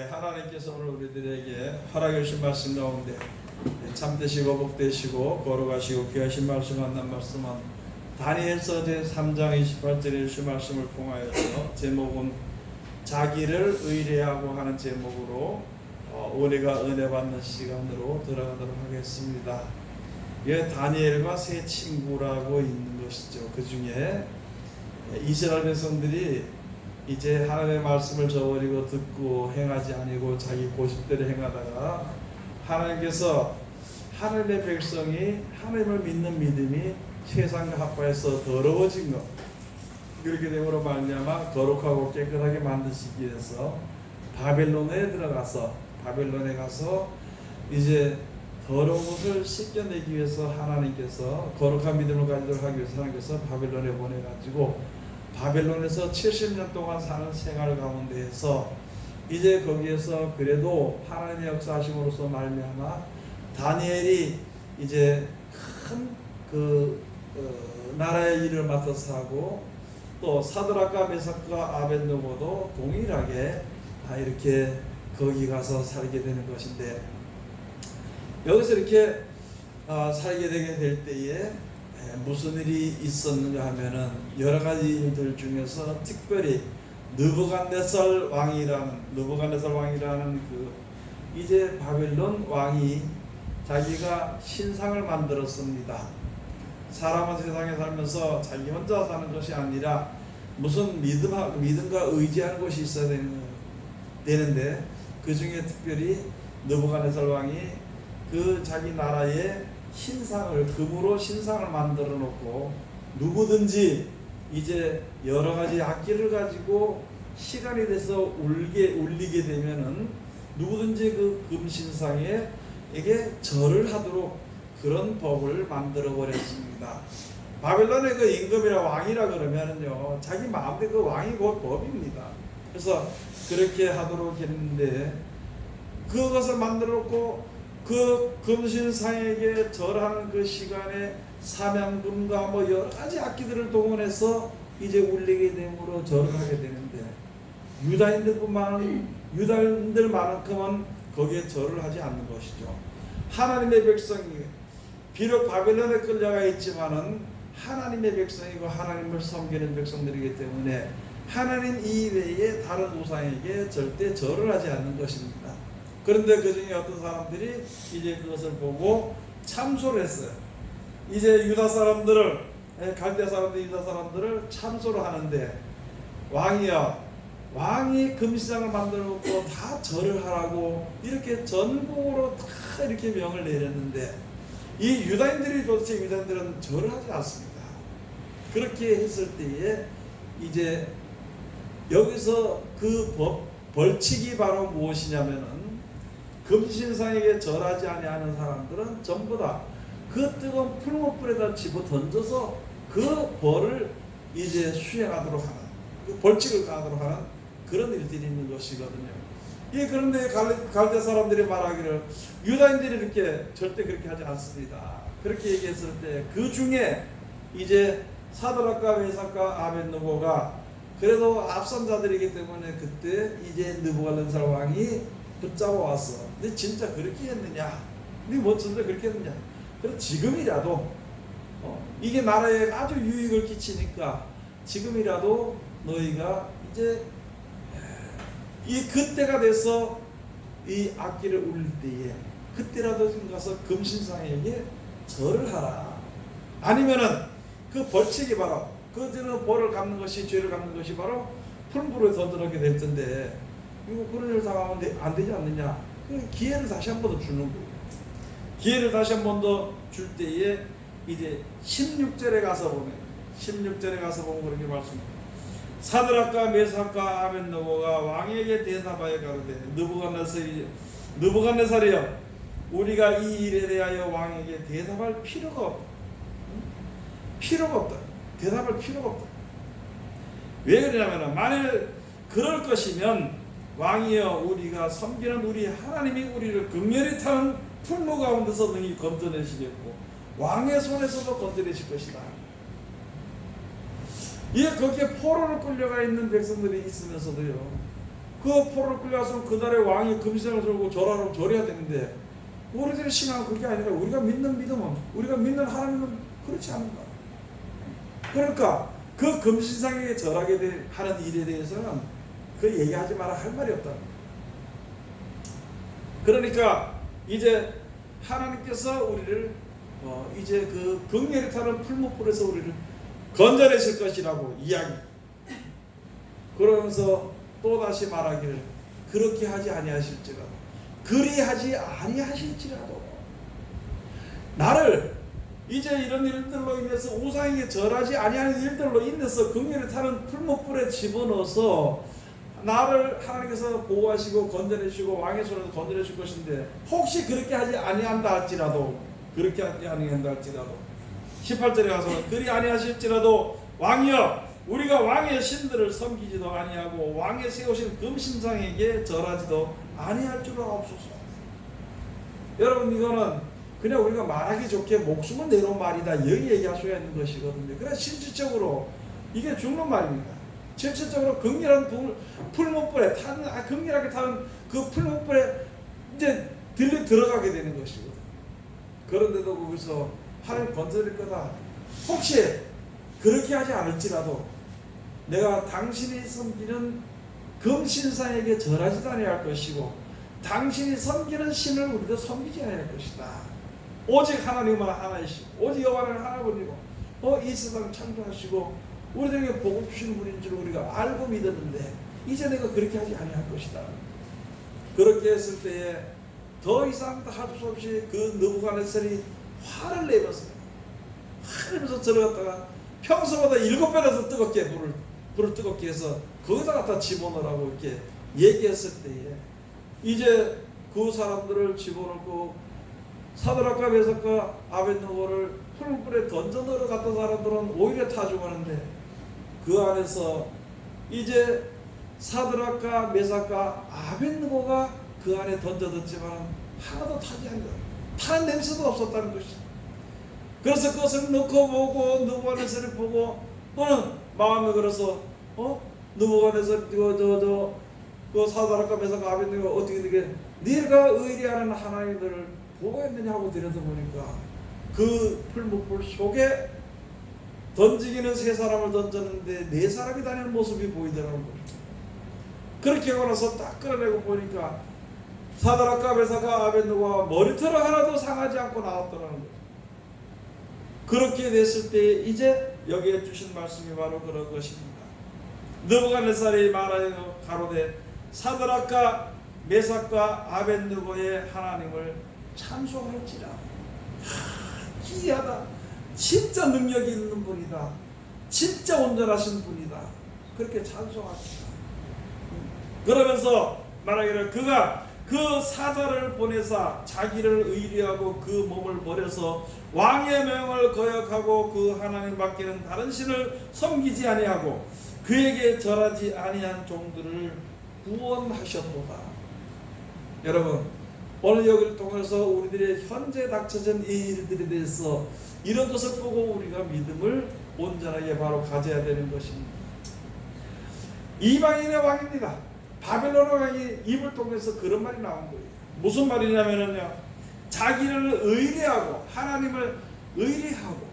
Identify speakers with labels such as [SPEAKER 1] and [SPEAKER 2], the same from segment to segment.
[SPEAKER 1] 하나님께서 오늘 우리들에게 허락해 주신 말씀 가운데 참되시고 복되시고 거룩하시고 귀하신 말씀 만난 말씀은 다니엘서 제3장 28절에 주신 말씀을 통하여서 제목은 자기를 의뢰하고 하는 제목으로 우리가 은혜 받는 시간으로 들어가도록 하겠습니다. 다니엘과 세 친구라고 있는 것이죠. 그 중에 이스라엘 백성들이 이제 하나님의 말씀을 저버리고 듣고 행하지 아니고 자기 고집대로 행하다가 하나님께서 하나님의 백성이 하나님을 믿는 믿음이 세상과 합하여서 더러워진 것, 그렇게 됨으로 말미암아 거룩하고 깨끗하게 만드시기 위해서 바벨론에 가서 이제 더러운 것을 씻겨내기 위해서 하나님께서 거룩한 믿음을 가지도록 하기 위해서 하나님께서 바벨론에 보내가지고 바벨론에서 70년 동안 사는 생활 가운데에서 이제 거기에서 그래도 하나님의 역사하심으로써 말미암아 다니엘이 이제 큰 나라의 일을 맡아서 하고 또 사드락과 메삭과 아벳느고도 동일하게 이렇게 거기 가서 살게 되는 것인데, 여기서 이렇게 살게 되게 될 때에 무슨 일이 있었는가 하면은 여러 가지 일들 중에서 특별히 느부갓네살 왕이라는 이제 바벨론 왕이 자기가 신상을 만들었습니다. 사람은 세상에 살면서 자기 혼자 사는 것이 아니라 무슨 믿음과 의지하는 것이 있어야 되는데 그 중에 특별히 느부갓네살 왕이 자기 나라의 금으로 신상을 만들어 놓고 누구든지 이제 여러 가지 악기를 가지고 시간이 돼서 울리게 되면은 누구든지 그 금신상에게 절을 하도록 그런 법을 만들어 버렸습니다. 바벨론의 임금이라 왕이라 그러면은요, 자기 마음대로 그 왕이 곧 법입니다. 그래서 그렇게 하도록 했는데 그것을 만들어 놓고 그 금신상에게 절하는 그 시간에 삼양금과 여러 가지 악기들을 동원해서 이제 울리게 됨으로 절을 하게 되는데 유다인들만큼은 거기에 절을 하지 않는 것이죠. 하나님의 백성이 비록 바벨론에 끌려가 있지만은 하나님의 백성이고 하나님을 섬기는 백성들이기 때문에 하나님 이외에 다른 우상에게 절대 절을 하지 않는 것입니다. 그런데 그 중에 어떤 사람들이 이제 그것을 보고 참소를 했어요. 이제 유다 사람들을 참소를 하는데 왕이 금시장을 만들어 놓고 다 절을 하라고 이렇게 전국으로 다 이렇게 명을 내렸는데 유다인들은 절을 하지 않습니다. 그렇게 했을 때에 이제 여기서 벌칙이 바로 무엇이냐면은 금신상에게 절하지 아니하는 사람들은 전부 다 그 뜨거운 풀무불에다 집어 던져서 그 벌을 이제 수행하도록 하는, 그 벌칙을 가하도록 하는 그런 일들이 있는 것이거든요. 그런데 갈대 사람들이 말하기를 유다인들이 절대 그렇게 하지 않습니다. 그렇게 얘기했을 때 그 중에 이제 사드락과 메삭과 아벳느고가 그래도 앞선 자들이기 때문에 그때 이제 느부갓네살 왕이 붙잡아 왔어. 근데 진짜 그렇게 했느냐? 네 진짜 그렇게 했느냐? 그럼 지금이라도 이게 나라에 아주 유익을 끼치니까 지금이라도 너희가 이제 그때가 돼서 이 악기를 울릴 때에 그때라도 가서 금신상에게 절을 하라. 아니면은 그 벌칙이 바로 그때는 벌을 갚는 것이, 죄를 갚는 것이 바로 풀무불에 던져놓게 될 텐데 그런 일을 당하면 안 되지 않느냐? 기회를 다시 한 번 더 주는 거예요. 기회를 다시 한 번 더 줄 때에 이제 16절에 가서 보면 그렇게 말씀합니다. 사드락과 메삭과 아벳느고가 왕에게 대답하여 가로되 느부갓네살이여, 우리가 이 일에 대하여 왕에게 대답할 필요가 없다. 대답할 필요가 없다. 왜 그러냐면 만일 그럴 것이면 왕이여, 우리가 섬기는 우리 하나님이 우리를 극렬히 타는 풀무 가운데서 능히 건져내시겠고 왕의 손에서도 건져내실 것이다. 거기에 포로로 끌려가 있는 백성들이 있으면서도요, 그 포로를 끌려가서 그날의 왕이 금신을 들고 절하러 절해야 되는데 우리들의 신앙은 그게 아니라 우리가 믿는 믿음은 우리가 믿는 하나님은 그렇지 않은가. 그러니까 그 금신상에게 절하게 하는 일에 대해서는 그 얘기하지 마라 할 말이 없다. 그러니까 이제 하나님께서 우리를 이제 그 긍휼히 타는 풀무불에서 우리를 건져내실 것이라고 이야기. 그러면서 또 다시 말하기를 그렇게 하지 아니하실지라도 그리하지 아니하실지라도 나를 이제 이런 일들로 인해서 우상에게 절하지 아니하는 일들로 인해서 긍휼히 타는 풀무불에 집어넣어서 나를 하나님께서 보호하시고 건져내시고 왕의 손에서 건져내실 것인데 혹시 그렇게 하지 아니한다 할지라도 그렇게 하지 아니한다 할지라도 18절에 가서 그리 아니하실지라도 왕이여 우리가 왕의 신들을 섬기지도 아니하고 왕의 세우신 금신상에게 절하지도 아니할 줄 없소서. 여러분 이거는 그냥 우리가 말하기 좋게 목숨을 내놓은 말이다 여기 얘기할 수가 있는 것이거든요. 그러나 실질적으로 이게 죽는 말입니다. 실질적으로 긍휼한 풀무불에 타는 긍휼하게 타는 그 풀무불에 이제 들어가게 되는 것이거든요. 그런데도 거기서 하나님 건져낼 거다. 혹시 그렇게 하지 않을지라도 내가 당신이 섬기는 금신상에게 절하지도 아니할 것이고 당신이 섬기는 신을 우리도 섬기지 아니할 것이다. 오직 하나님은 하나이시고 오직 여호와는 하나뿐이고 이 세상 창조하시고 우리들에게 복을 주시는 분인 줄 우리가 알고 믿었는데 이제 내가 그렇게 하지 아니할 것이다. 그렇게 했을 때에 더 이상 할 수 없이 그 느부갓네살이 화를 내면서 들어갔다가 평소보다 7배나 더 뜨겁게 불을 뜨겁게 해서 거기다 갖다 집어넣으라고 이렇게 얘기했을 때에 이제 그 사람들을 집어넣고 사드락과 메삭과 아벳느고를 풀무불에 던져 넣으러 갔던 사람들은 오히려 타죽었는데 그 안에서 이제 사드락과 메삭과 아벳느고가 그 안에 던져졌지만 하나도 타지 않는 타는 냄새도 없었다는 것이죠. 그래서 그것을 넣고 보고 느부갓네살을 보고 또는 마음에 걸어서 느부갓네살 그 사드락과 메삭과 아벳느고가 어떻게 되게 네가 의리하는 하나님들을 보고했느냐 하고 들여다보니까 그 풀무불 속에 던지기는 3사람을 던졌는데 4사람이 다니는 모습이 보이더라는 거죠. 그렇게 하고 나서 딱 끌어내고 보니까 사드락과 메삭과 아벳느고가 머리털 하나도 상하지 않고 나왔더라는 거죠. 그렇게 됐을 때 이제 여기에 주신 말씀이 바로 그런 것입니다. 느부갓네살이 말하여 가로되 사드락과 메삭과 아벳느고의 하나님을 찬송할지라. 기이하다. 진짜 능력이 있는 분이다. 진짜 온전하신 분이다. 그렇게 찬송합시다. 그러면서 말하기를 그가 그 사자를 보내사 자기를 의리하고 그 몸을 버려서 왕의 명을 거역하고 그 하나님 밖에는 다른 신을 섬기지 아니하고 그에게 절하지 아니한 종들을 구원하셨도다. 여러분 오늘 여기를 통해서 우리들의 현재 닥쳐진 이 일들에 대해서 이런 것을 보고 우리가 믿음을 온전하게 바로 가져야 되는 것입니다. 이방인의 왕입니다. 바벨론 왕이 입을 통해서 그런 말이 나온 거예요. 무슨 말이냐면요, 자기를 의리하고 하나님을 의리하고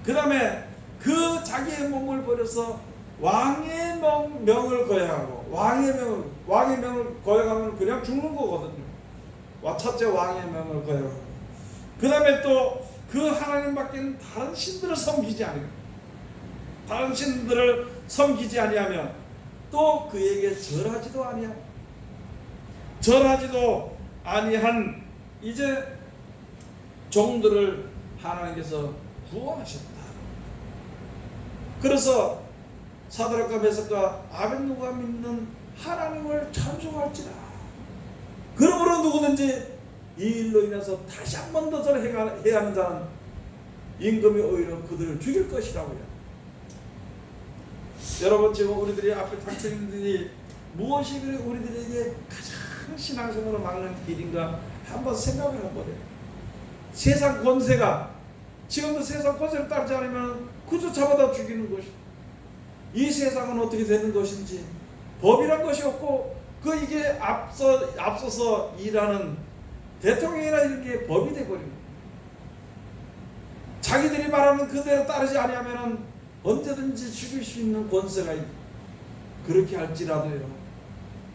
[SPEAKER 1] 그 다음에 그 자기의 몸을 버려서 왕의 명을 거역하고 왕의 명을 거역하면 그냥 죽는 거거든요. 첫째 왕의 명을 거역하고 그 다음에 또 그 하나님 밖에는 다른 신들을 섬기지 아니하고 다른 신들을 섬기지 아니하면 또 그에게 절하지도 아니한 이제 종들을 하나님께서 구원하셨다. 그래서 사드락과 메삭과 아벳느고가 믿는 하나님을 찬송할지라. 그러므로 누구든지 이 일로 인해서 다시 한 번 더 절해야 하는 자는 임금이 오히려 그들을 죽일 것이라고요. 여러분 지금 우리들이 앞에 닥쳐있는 일이 무엇이 우리들에게 가장 신앙생활을 막는 길인가 한번 생각을 해보래요. 세상 권세가 지금도 세상 권세를 따르지 않으면 그저 잡아다 죽이는 것이 이 세상은 어떻게 되는 것인지 법이란 것이 없고 이게 앞서서 일하는 대통령이나 이런 게 법이 돼버립니다. 자기들이 말하는 그대로 따르지 아니하면은 언제든지 죽일 수 있는 권세가 있고, 그렇게 할지라도요,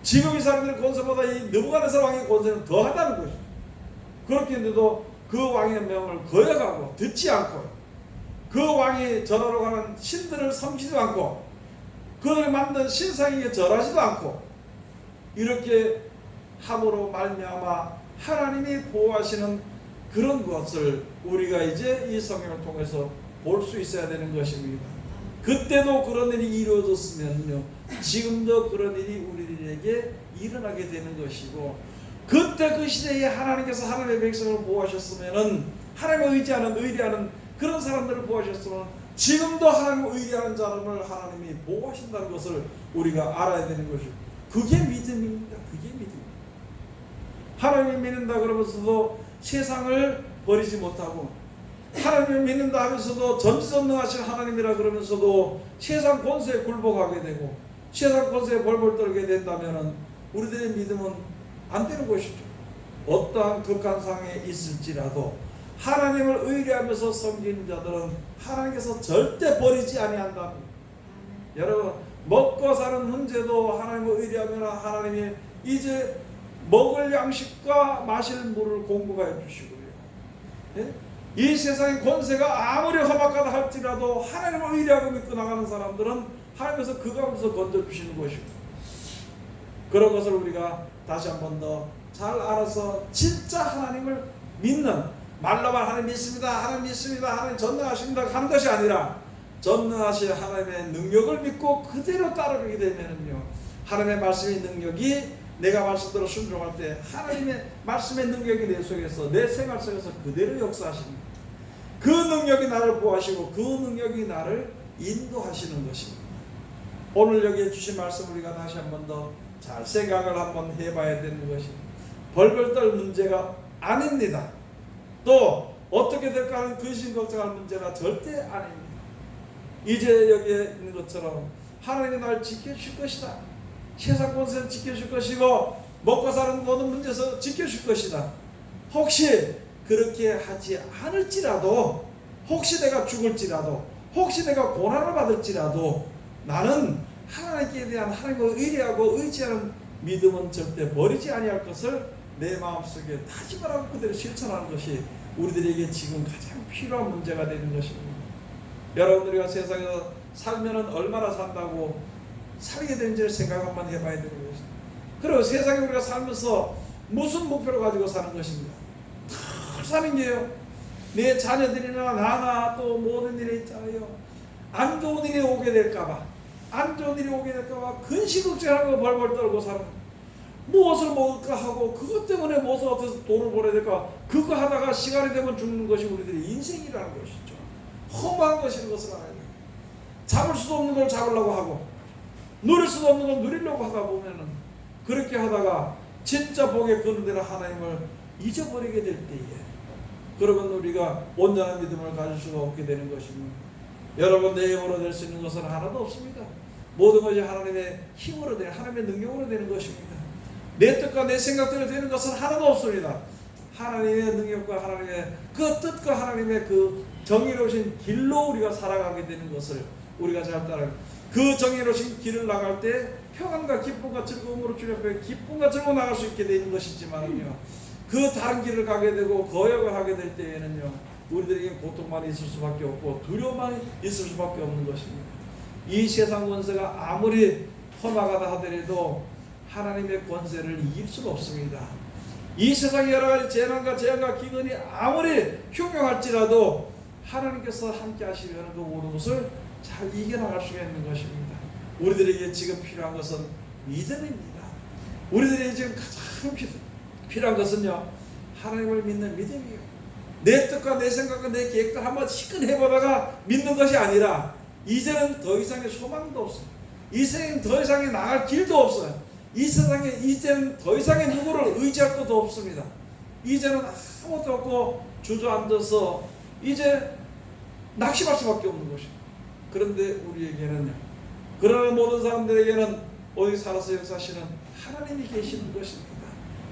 [SPEAKER 1] 지금 이 사람들의 권세보다 이 느부갓네살 왕의 권세는 더하다는 것이죠. 그렇게 했는데도 그 왕의 명을 거역하고 듣지 않고, 그 왕이 절하러 가는 신들을 섬기지도 않고, 그를 만든 신상에게 절하지도 않고, 이렇게 함으로 말미암아 하나님이 보호하시는 그런 것을 우리가 이제 이 성경을 통해서 볼 수 있어야 되는 것입니다. 그때도 그런 일이 이루어졌으면요, 지금도 그런 일이 우리들에게 일어나게 되는 것이고, 그때 그 시대에 하나님께서 하나님의 백성을 보호하셨으면은, 하나님을 의리하는 그런 사람들을 보호하셨으면 지금도 하나님을 의리하는 사람을 하나님이 보호하신다는 것을 우리가 알아야 되는 것이죠. 그게 믿음입니다. 그게 믿음. 하나님을 믿는다 그러면서도 세상을 버리지 못하고, 하나님을 믿는다 하면서도 전지전능하신 하나님이라 그러면서도 세상 권세에 굴복하게 되고 세상 권세에 벌벌 떨게 된다면 우리들의 믿음은 안 되는 것이죠. 어떠한 극한 상황에 있을지라도 하나님을 의뢰하면서 섬기는 자들은 하나님께서 절대 버리지 아니한다. 여러분, 먹고 사는 문제도 하나님을 의뢰하면 하나님이 이제 먹을 양식과 마실 물을 공급하여 주시고요. 예? 이 세상의 권세가 아무리 험악하다 할지라도 하나님을 의뢰하고 믿고 나가는 사람들은 하나님께서 그 가운데서 건져주시는 것이고, 그런 것을 우리가 다시 한 번 더 잘 알아서 진짜 하나님을 믿는, 말로만 하나님 믿습니다, 하나님 믿습니다, 하나님 전능하십니다 하는 것이 아니라 전능하신 하나님의 능력을 믿고 그대로 따르게 되면요, 하나님의 말씀의 능력이 내가 말씀대로 순종할 때 하나님의 말씀의 능력이 내 속에서, 내 생활 속에서 그대로 역사하십니다. 그 능력이 나를 보호하시고 그 능력이 나를 인도하시는 것입니다. 오늘 여기에 주신 말씀 우리가 다시 한 번 더 잘 생각을 한번 해봐야 되는 것입니다. 벌벌 떨 문제가 아닙니다. 또 어떻게 될까 하는 근심 걱정할 문제가 절대 아닙니다. 이제 여기에 있는 것처럼 하나님이 날 지켜줄 것이다. 세상 권세는 지켜줄 것이고 먹고 사는 모든 문제에서 지켜줄 것이다. 혹시 그렇게 하지 않을지라도, 혹시 내가 죽을지라도, 혹시 내가 고난을 받을지라도 나는 하나님께 대한 하나님을 의뢰하고 의지하는 믿음은 절대 버리지 아니할 것을 내 마음속에 다짐하고 그대로 실천하는 것이 우리들에게 지금 가장 필요한 문제가 되는 것입니다. 여러분, 우리가 세상에서 살면은 얼마나 산다고 살게 되는지를 생각 한번 해봐야 되는 것입니다. 그리고 세상에 우리가 살면서 무슨 목표를 가지고 사는 것입니까? 다 사는 게요, 내 자녀들이나 나나 또 모든 일에 있잖아요, 안 좋은 일이 오게 될까봐, 안 좋은 일이 오게 될까봐 근시걱정하고 벌벌 떨고 사는, 무엇을 먹을까 하고 그것 때문에 무엇을 어디서 돈을 벌어야 될까, 그거 하다가 시간이 되면 죽는 것이 우리들의 인생이라는 것이죠. 험한 것인 것을 알아야 돼요. 잡을 수도 없는 걸 잡으려고 하고 누릴 수도 없는 걸 누리려고 하다 보면은, 그렇게 하다가 진짜 복에 거는 데는 하나님을 잊어버리게 될 때에 그러면 우리가 온전한 믿음을 가질 수가 없게 되는 것입니다. 여러분, 내 힘으로 될 수 있는 것은 하나도 없습니다. 모든 것이 하나님의 힘으로 되는, 하나님의 능력으로 되는 것입니다. 내 뜻과 내 생각대로 되는 것은 하나도 없습니다. 하나님의 능력과 하나님의 그 뜻과 하나님의 그 정의로우신 길로 우리가 살아가게 되는 것을 우리가 잘 따라요. 그 정의로우신 길을 나갈 때 평안과 기쁨과 즐거움으로 주님께 기쁨과 즐거움 나갈 수 있게 되는 것이지만요, 그 다른 길을 가게 되고 거역을 하게 될 때에는요, 우리들에게 고통만 있을 수밖에 없고 두려움만 있을 수밖에 없는 것입니다. 이 세상 권세가 아무리 험악하다 하더라도 하나님의 권세를 이길 수가 없습니다. 이 세상의 여러 가지 재난과 재앙과 기근이 아무리 흉흉할지라도 하나님께서 함께 하시면 그 모든 것을 잘 이겨나갈 수가 있는 것입니다. 우리들에게 지금 필요한 것은 믿음입니다. 우리들에게 지금 가장 필요한 것은요, 하나님을 믿는 믿음이에요. 내 뜻과 내 생각과 내 계획들 한번 시큰 해보다가 믿는 것이 아니라 이제는 더 이상의 소망도 없어요. 이 세상에 더 이상의 나갈 길도 없어요. 이 세상에 이제는 더 이상의 누구를 의지할 것도 없습니다. 이제는 아무것도 없고 주저앉아서 이제 낙심할 수밖에 없는 것입니다. 그런데 우리에게는요, 그러나 모든 사람들에게는 어디 살아서 역사하시는 하나님이 계시는 것입니다.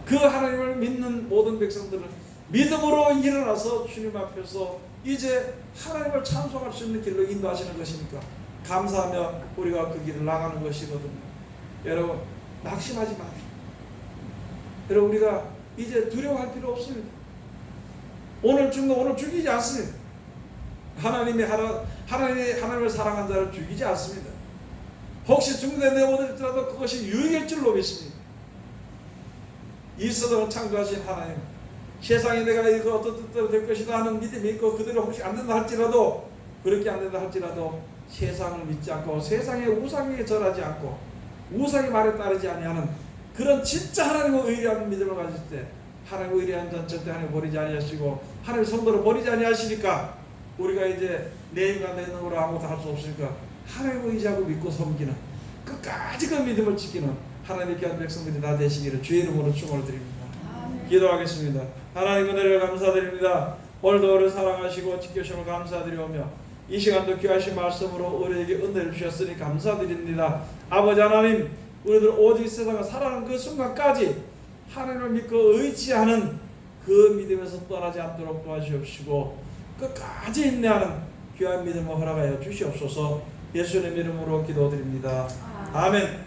[SPEAKER 1] 그 하나님을 믿는 모든 백성들은 믿음으로 일어나서 주님 앞에서 이제 하나님을 찬송할 수 있는 길로 인도하시는 것이니까 감사하며 우리가 그 길을 나가는 것이거든요. 여러분 낙심하지 마십시오. 여러분 우리가 이제 두려워할 필요 없습니다. 오늘 죽는 오늘 죽이지 않습니다. 하나님을 사랑한 자를 죽이지 않습니다. 혹시 죽는데 내어오더라도 그것이 유익일 줄로 믿습니다. 이스라엘을 창조하신 하나님, 세상에 내가 이거 어떤 뜻대로 될 것이다 하는 믿음이 있고 그대로 혹시 안 된다 할지라도, 그렇게 안 된다 할지라도 세상을 믿지 않고 세상의 우상에 절하지 않고 우상의 말에 따르지 아니하는 그런 진짜 하나님의 의리한 믿음을 가질 때, 하나님의 의리한 자는 절대 하나님 버리지 아니하시고 하나님의 성도를 버리지 아니하시니까 우리가 이제 내 인간 내 능으로 아무것도 할 수 없으니까 하나님을 의지하고 믿고 섬기는, 끝까지 그 믿음을 지키는 하나님의 귀한 백성들이 다 되시기를 주의 이름으로 축원을 드립니다. 기도하겠습니다. 하나님 은혜를 감사드립니다. 오늘도 우리를 사랑하시고 지켜주심을 감사드리오며 이 시간도 귀하신 말씀으로 우리에게 은혜를 주셨으니 감사드립니다. 아버지 하나님, 우리들 오직 세상을 살아가는 그 순간까지 하나님을 믿고 의지하는 그 믿음에서 떠나지 않도록 도와주옵시고 끝까지 인내하는 귀한 믿음을 허락하여 주시옵소서. 예수님의 이름으로 기도드립니다. 아멘.